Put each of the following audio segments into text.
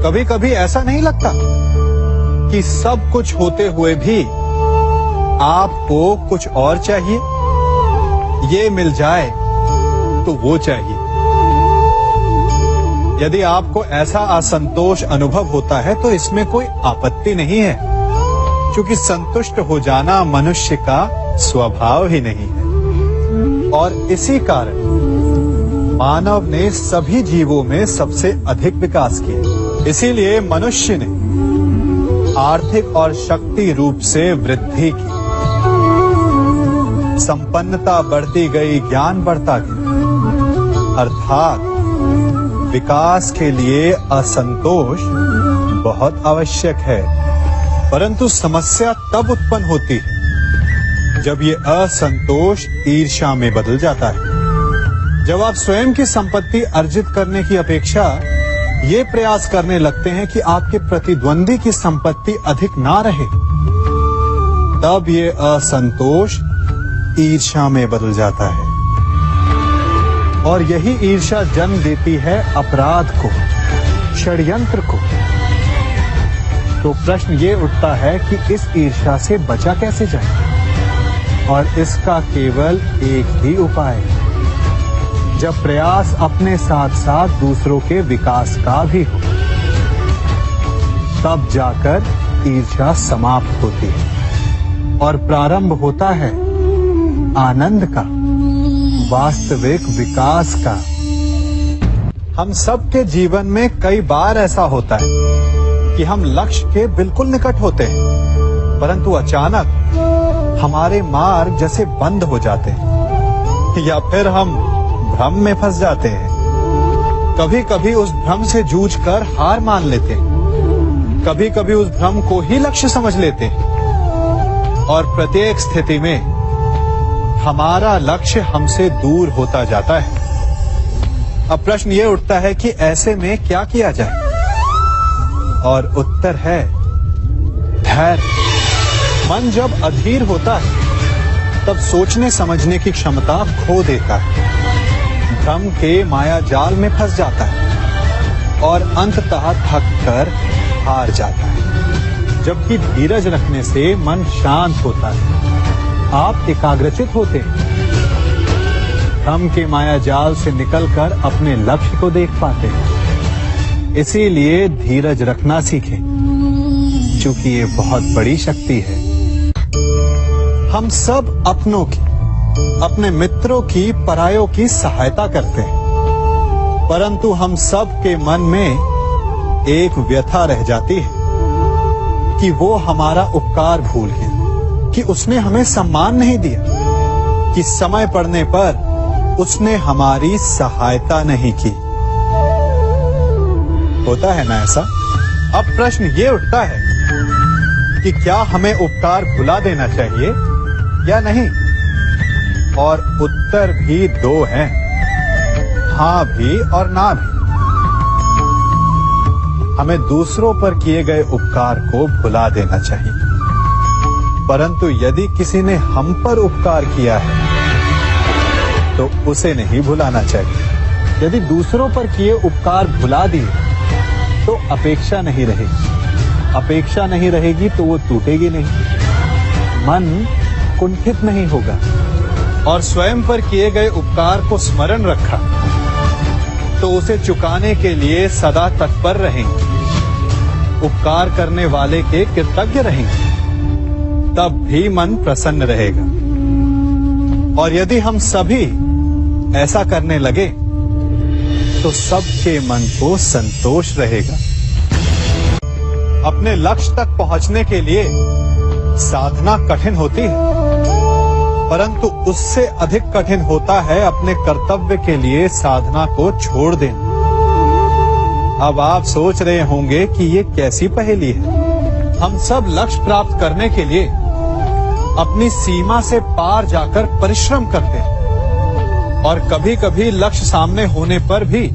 कभी कभी ऐसा नहीं लगता कि सब कुछ होते हुए भी आपको कुछ और चाहिए? ये मिल जाए तो वो चाहिए। यदि आपको ऐसा असंतोष अनुभव होता है तो इसमें कोई आपत्ति नहीं है, क्योंकि संतुष्ट हो जाना मनुष्य का स्वभाव ही नहीं है। और इसी कारण मानव ने सभी जीवों में सबसे अधिक विकास किया। इसीलिए मनुष्य ने आर्थिक और शक्ति रूप से वृद्धि की, संपन्नता बढ़ती गई, ज्ञान बढ़ता गया। अर्थात विकास के लिए असंतोष बहुत आवश्यक है। परंतु समस्या तब उत्पन्न होती है जब ये असंतोष ईर्ष्या में बदल जाता है। जब आप स्वयं की संपत्ति अर्जित करने की अपेक्षा ये प्रयास करने लगते हैं कि आपके प्रतिद्वंदी की संपत्ति अधिक ना रहे, तब ये असंतोष ईर्ष्या में बदल जाता है। और यही ईर्ष्या जन्म देती है अपराध को, षड्यंत्र को। तो प्रश्न ये उठता है कि इस ईर्ष्या से बचा कैसे जाए? और इसका केवल एक ही उपाय है, जब प्रयास अपने साथ साथ दूसरों के विकास का भी हो, तब जाकर ईर्ष्या समाप्त होती है और प्रारंभ होता है आनंद का, वास्तविक विकास का। हम सबके जीवन में कई बार ऐसा होता है कि हम लक्ष्य के बिल्कुल निकट होते हैं, परंतु अचानक हमारे मार्ग जैसे बंद हो जाते हैं, या फिर हम भ्रम में फंस जाते हैं। कभी कभी उस भ्रम से जूझकर हार मान लेते हैं, कभी कभी उस भ्रम को ही लक्ष्य समझ लेते हैं, और प्रत्येक स्थिति में हमारा लक्ष्य हमसे दूर होता जाता है। अब प्रश्न ये उठता है कि ऐसे में क्या किया जाए? और उत्तर है धैर्य। मन जब अधीर होता है तब सोचने समझने की क्षमता खो देता है, भ्रम के माया जाल में फंस जाता है और अंततः थक कर हार जाता है। जबकि धीरज रखने से मन शांत होता है, आप एकाग्रचित होते हैं, भ्रम के माया जाल से निकलकर अपने लक्ष्य को देख पाते हैं। इसीलिए धीरज रखना सीखें, क्योंकि ये बहुत बड़ी शक्ति है। हम सब अपनों की, अपने मित्रों की, परायों की सहायता करते हैं, परंतु हम सब के मन में एक व्यथा रह जाती है कि वो हमारा उपकार भूल गया, कि उसने हमें सम्मान नहीं दिया, कि समय पड़ने पर उसने हमारी सहायता नहीं की। होता है ना ऐसा? अब प्रश्न ये उठता है कि क्या हमें उपकार भुला देना चाहिए या नहीं? और उत्तर भी दो हैं, हाँ भी और ना भी। हमें दूसरों पर किए गए उपकार को भुला देना चाहिए, परंतु यदि किसी ने हम पर उपकार किया है तो उसे नहीं भुलाना चाहिए। यदि दूसरों पर किए उपकार भुला दिए तो अपेक्षा नहीं रहेगी, अपेक्षा नहीं रहेगी तो वो टूटेगी नहीं, मन कुंठित नहीं होगा। और स्वयं पर किए गए उपकार को स्मरण रखा तो उसे चुकाने के लिए सदा तत्पर रहेंगे, उपकार करने वाले के कृतज्ञ रहेंगे, तब भी मन प्रसन्न रहेगा। और यदि हम सभी ऐसा करने लगे तो सबके मन को संतोष रहेगा। अपने लक्ष्य तक पहुंचने के लिए साधना कठिन होती है, परंतु उससे अधिक कठिन होता है अपने कर्तव्य के लिए साधना को छोड़ देना। अब आप सोच रहे होंगे कि ये कैसी पहेली है। हम सब लक्ष्य प्राप्त करने के लिए अपनी सीमा से पार जाकर परिश्रम करते हैं, और कभी कभी लक्ष्य सामने होने पर भी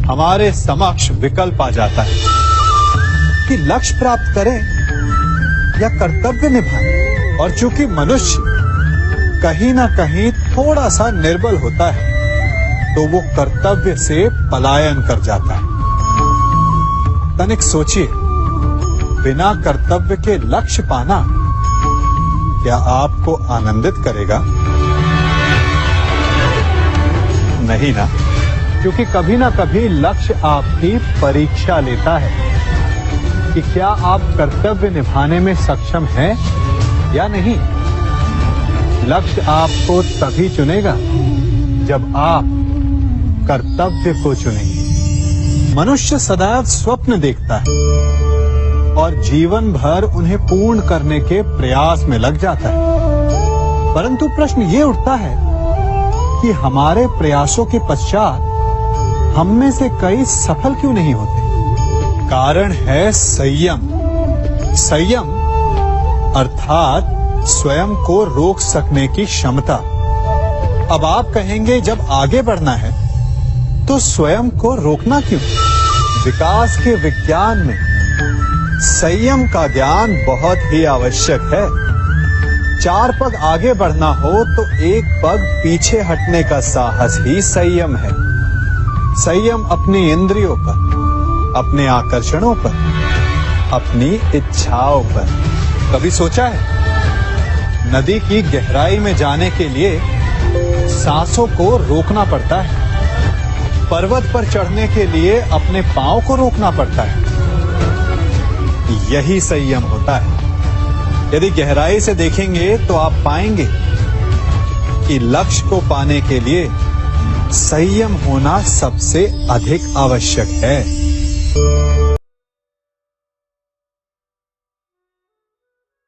हमारे समक्ष विकल्प आ जाता है कि लक्ष्य प्राप्त करें या कर्तव्य निभाएं। और चूंकि मनुष्य कहीं ना कहीं थोड़ा सा निर्बल होता है तो वो कर्तव्य से पलायन कर जाता है। तनिक सोचिए, बिना कर्तव्य के लक्ष्य पाना क्या आपको आनंदित करेगा? नहीं ना, क्योंकि कभी ना कभी लक्ष्य आपकी परीक्षा लेता है कि क्या आप कर्तव्य निभाने में सक्षम हैं या नहीं। लक्ष्य आपको तभी चुनेगा जब आप कर्तव्य को चुनेंगे। मनुष्य सदैव स्वप्न देखता है और जीवन भर उन्हें पूर्ण करने के प्रयास में लग जाता है, परंतु प्रश्न ये उठता है कि हमारे प्रयासों के पश्चात हम में से कई सफल क्यों नहीं होते? कारण है संयम। संयम अर्थात स्वयं को रोक सकने की क्षमता। अब आप कहेंगे, जब आगे बढ़ना है तो स्वयं को रोकना क्यों? विकास के विज्ञान में संयम का ज्ञान बहुत ही आवश्यक है। 4 पग आगे बढ़ना हो तो 1 पग पीछे हटने का साहस ही संयम है। संयम अपनी इंद्रियों पर, अपने आकर्षणों पर, अपनी इच्छाओं पर। कभी सोचा है, नदी की गहराई में जाने के लिए सांसों को रोकना पड़ता है, पर्वत पर चढ़ने के लिए अपने पांव को रोकना पड़ता है। यही संयम होता है। यदि गहराई से देखेंगे तो आप पाएंगे कि लक्ष्य को पाने के लिए संयम होना सबसे अधिक आवश्यक है।